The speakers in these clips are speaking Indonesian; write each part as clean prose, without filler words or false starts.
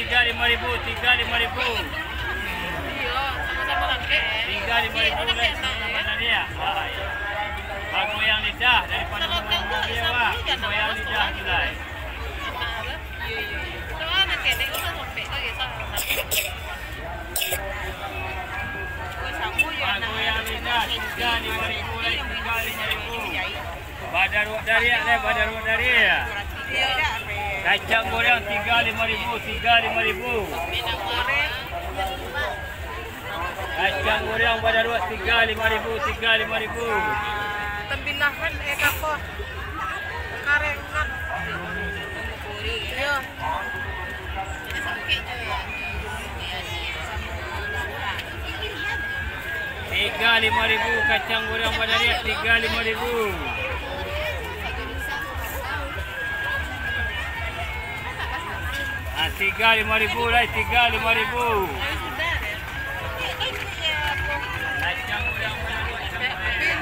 3.500, 3.500. Iya, sama-sama lagi. 3.500 lagi sama-sama dia. Bago yang lidah daripada menunggu dia, Pak. Bago yang lidah gulai. Soalnya kayaknya itu sampai lagi sama. Bago yang lidah 3.500 lagi, 3.500. Badaruk dari ya, badaruk dari ya. Kacang goreng 3.500, 3.500. Kacang goreng badaruk 3.500, 3.500. Tembilahan kapo. Karengan. Iya. Tiga 5.000 kacang goreng badaria 3.500. Ah 3.500 lah 3.500. Kacang goreng badaria.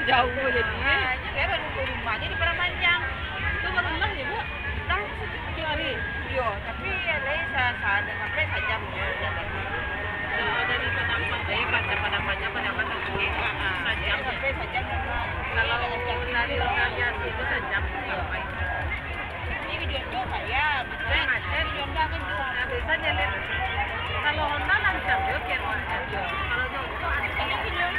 Jauh jadinya. Saya baru ke rumahnya di Paramanjang. Itu baru rumah ya, Bu. Tahu sih hari. Iya, tapi ada ada sampai sajam ya. Ada di Padang Panjang sajam sampai sajam. Kalau dari lokalian itu sajam sampai. Ini video itu saya, macam video kan bisa biasanya lihat. Kalau Honda lancar dia kayak kalau jauh itu ada video.